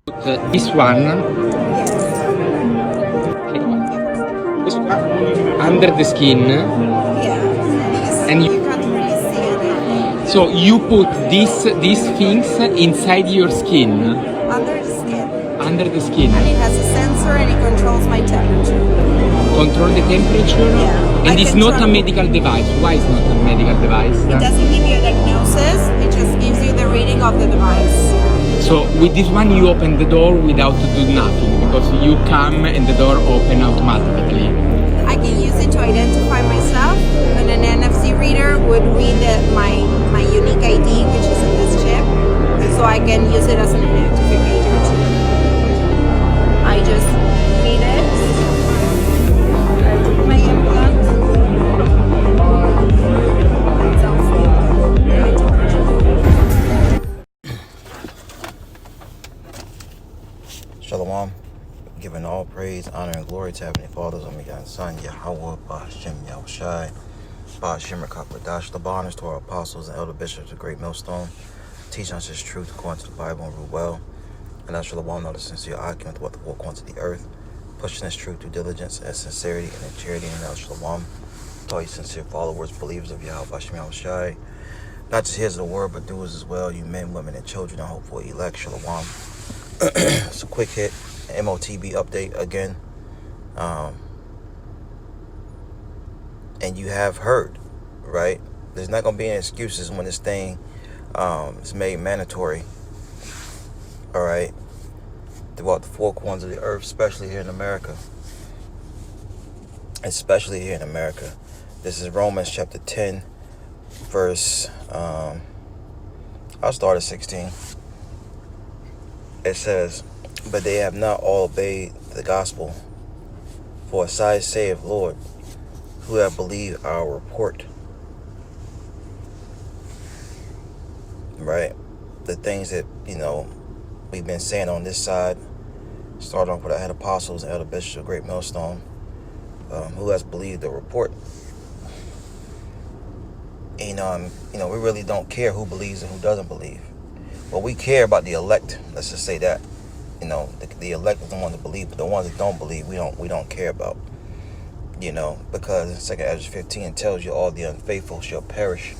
This one, under the skin, and You can't really see anything. so you put these things inside your skin, Under the skin. under the skin, And it has a sensor and it controls my temperature. control the temperature, Yeah. and I it's can not a try- medical device. Why it's not a medical device? It doesn't give you a diagnosis, it just gives you the reading of the device. So with this one you open the door without to do nothing, because you come and the door open automatically. I can use it to identify myself, and an NFC reader would read my unique ID, which is in this chip, so I can use it as an identificator too. I just read it. I put my implant. It tells me my temperature. Shalom, giving all praise, honor, and glory to Heavenly Father's only God and Son, YAHAWAH, BAHASHAM, YAHAWASHI, BAHASHAM, QADASH, the honors to our apostles and elder bishops of Great Millstone, teaching us His truth according to the Bible and rule well, and that's Shalom, not a sincere argument with the walk onto the earth, pushing this truth through diligence and sincerity and in charity, and that's Shalom, to all you sincere followers, believers of YAHAWASHI, YAHAWASHI, not just hearers of the word, but doers as well, you men, women, and children, and hopeful elect, Shalom. It's a quick hit, Motb update again. And you have heard, right? There's not going to be any excuses when this thing is made mandatory, all right, throughout the four corners of the earth, especially here in America. Especially here in America. This is Romans chapter 10, verse, I'll start at 16. It says, but they have not all obeyed the gospel. For aside saith Lord, who have believed our report. Right? The things that, we've been saying on this side, starting off with our head apostles and elder bishops of Great Millstone, who has believed the report. And, we really don't care who believes and who doesn't believe. But we care about the elect. Let's just say that. The elect is the ones that believe, but the ones that don't believe, we don't care about. Because in 2 Ezra 15 tells you all the unfaithful shall perish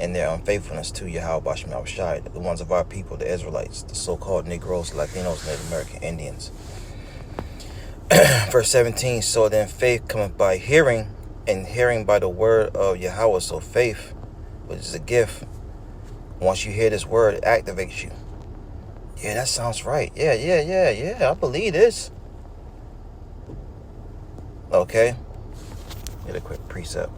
in their unfaithfulness to YAHAWASHI, the ones of our people, the Israelites, the so-called Negroes, Latinos, Native American Indians. Verse 17, so then faith cometh by hearing, and hearing by the word of Yahweh. So faith, which is a gift, once you hear this word, it activates you. Yeah, that sounds right. Yeah, I believe this. Okay. Get a quick precept.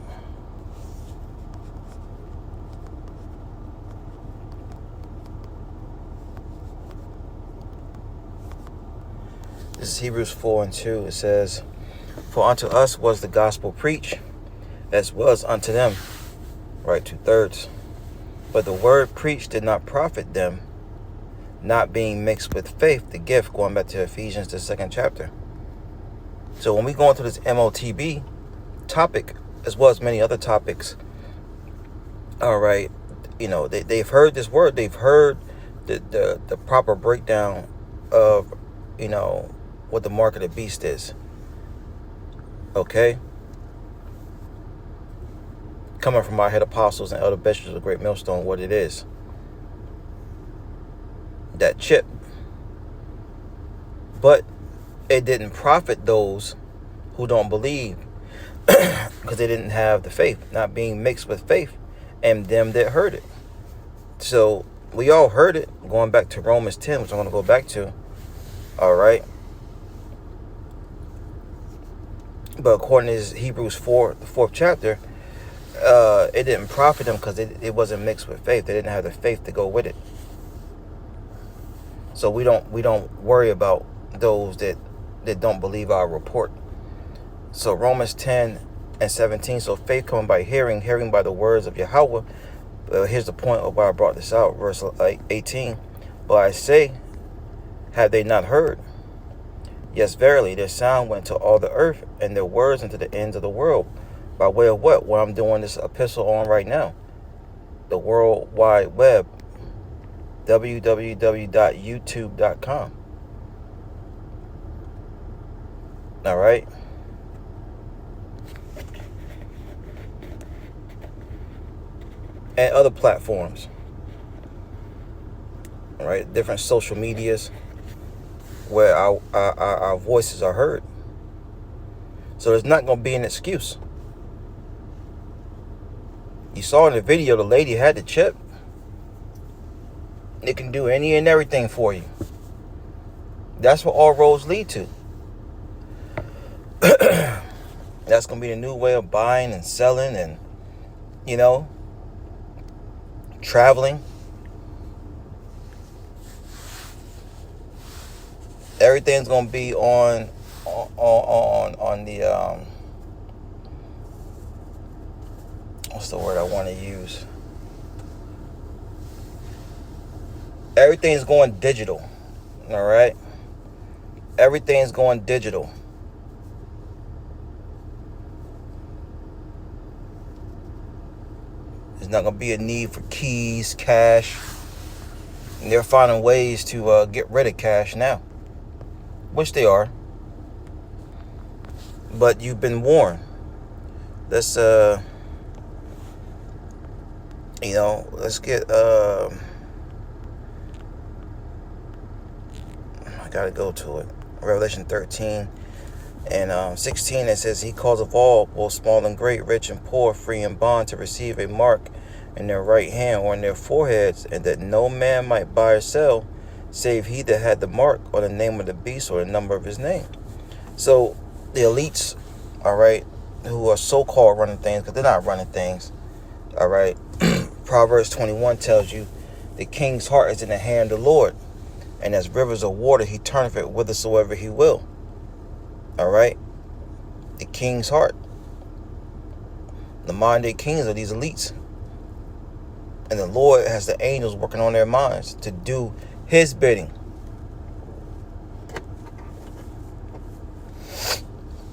This is Hebrews 4:2. It says, for unto us was the gospel preached, as was unto them. Right, 2/3. But the word preached did not profit them, not being mixed with faith, the gift, going back to Ephesians, the 2nd chapter. So when we go into this Motb topic, as well as many other topics, all right, they've heard this word, they've heard the proper breakdown of, what the mark of the beast is. Okay? Coming from our head apostles and elder bishops of Great Millstone, what it is. That chip. But it didn't profit those who don't believe, because they didn't have the faith, not being mixed with faith, and them that heard it. So we all heard it, going back to Romans 10, which I'm going to go back to. All right. But according to Hebrews 4, the 4th chapter, it didn't profit them because it wasn't mixed with faith. They didn't have the faith to go with it. So we don't worry about those that don't believe our report. So Romans 10:17. So faith coming by hearing, hearing by the words of Yahweh. Here's the point of why I brought this out. Verse 18. But I say, have they not heard? Yes, verily, their sound went to all the earth, and their words into the ends of the world. By way of what? What I'm doing this epistle on right now. The World Wide Web. www.youtube.com. All right. And other platforms. All right. Different social medias where our voices are heard. So there's not going to be an excuse. You saw in the video the lady had the chip. It can do any and everything for you. That's what all roads lead to. That's going to be the new way of buying and selling and, you know, traveling. Everything's going to be on the what's the word I want to use? Everything's going digital. All right? Everything's going digital. There's not going to be a need for keys, cash. And they're finding ways to get rid of cash now. Which they are. But you've been warned. Let's, you know, let's get, I got to go to it. Revelation 13 and 16, it says, He calls of all, both small and great, rich and poor, free and bond, to receive a mark in their right hand or in their foreheads, and that no man might buy or sell, save he that had the mark or the name of the beast or the number of his name. So the elites, all right, who are so-called running things, because they're not running things, all right. Proverbs 21 tells you, the king's heart is in the hand of the Lord, and as rivers of water he turneth it whithersoever he will. All right. The king's heart. The modern-day kings are these elites. And the Lord has the angels working on their minds to do his bidding.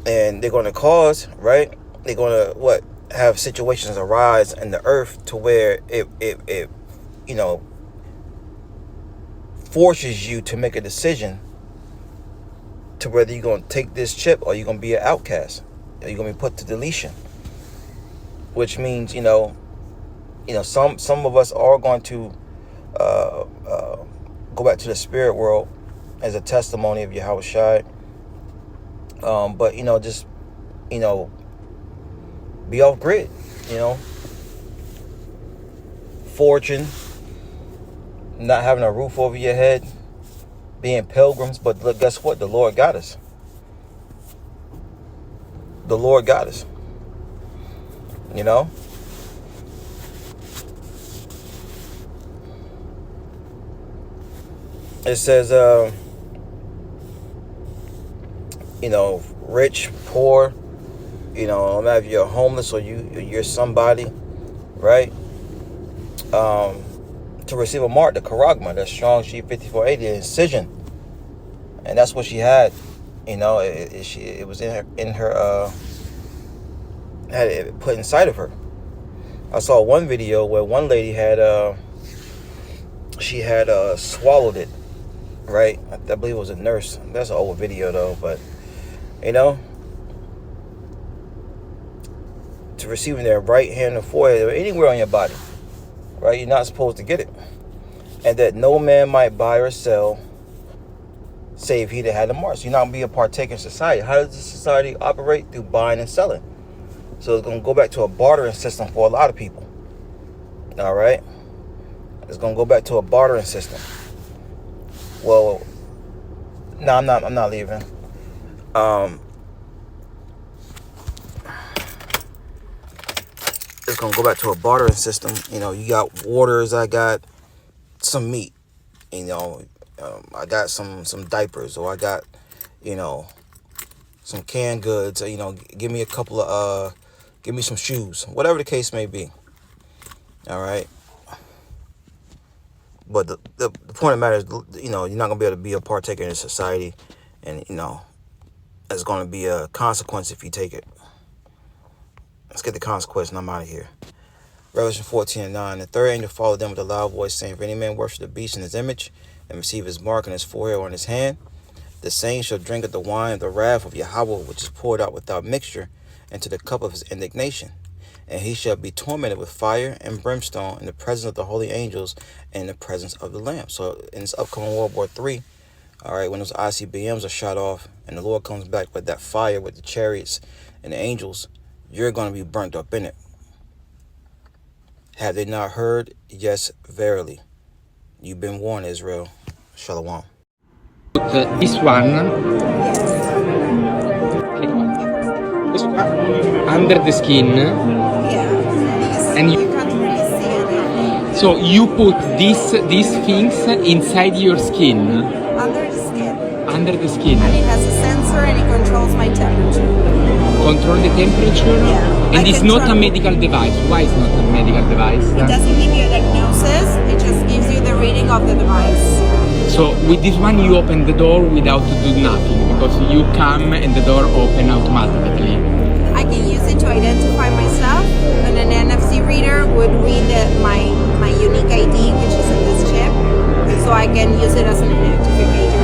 And they're going to cause, right? They're going to, what? Have situations arise in the earth to where it you know, forces you to make a decision to whether you're going to take this chip or you're going to be an outcast. Or you're going to be put to deletion. Which means, you know, some of us are going to go back to the spirit world as a testimony of YAHAWASHI. But, you know, just, you know, be off grid, you know. Fortune, not having a roof over your head, being pilgrims. But look, guess what? The Lord got us. The Lord got us. You know? It says, you know, rich, poor, you know, no matter if you're homeless or you're somebody, right? To receive a mark, the charagma, that strong G 5480, the incision, and that's what she had. You know, it was in her had it put inside of her. I saw one video where one lady had she had swallowed it, right? I believe it was a nurse. That's an old video though, but you know, to receiving their right hand or forehead or anywhere on your body, right? You're not supposed to get it. And that no man might buy or sell save he that had the mark. So you're not going to be a partaker in society. How does the society operate? Through buying and selling. So it's going to go back to a bartering system for a lot of people. All right? It's going to go back to a bartering system. Well, no, I'm not leaving. It's going to go back to a bartering system. You know, you got waters, I got some meat, you know, I got some diapers, or I got, you know, some canned goods, you know, give me a couple of, give me some shoes, whatever the case may be. All right. But the point of the matter is, you know, you're not going to be able to be a partaker in society, and, you know, there's going to be a consequence if you take it. Let's get the consequence and I'm out of here. Revelation 14:9. The third angel followed them with a loud voice, saying, if any man worship the beast in his image, and receive his mark on his forehead or on his hand, the same shall drink of the wine of the wrath of YAHAWAH, which is poured out without mixture into the cup of his indignation. And he shall be tormented with fire and brimstone in the presence of the holy angels and in the presence of the Lamb. So in this upcoming World War III, all right, when those ICBMs are shot off and the Lord comes back with that fire with the chariots and the angels, you're going to be burnt up in it. Have they not heard? Yes, verily. You've been warned, Israel. Shalom. This one under the skin, Yeah. and You can't really see it. so you put these things inside your skin, Under the skin. under the skin, And it has a sensor and it controls my temperature. control the temperature, Yeah. and I it's can not a try- medical device. Why it's not a medical device? It doesn't give you a diagnosis, it just gives you the reading of the device. So with this one you open the door without to do nothing, because you come and the door open automatically. I can use it to identify myself, and an NFC reader would read my unique ID, which is in this chip, so I can use it as an identification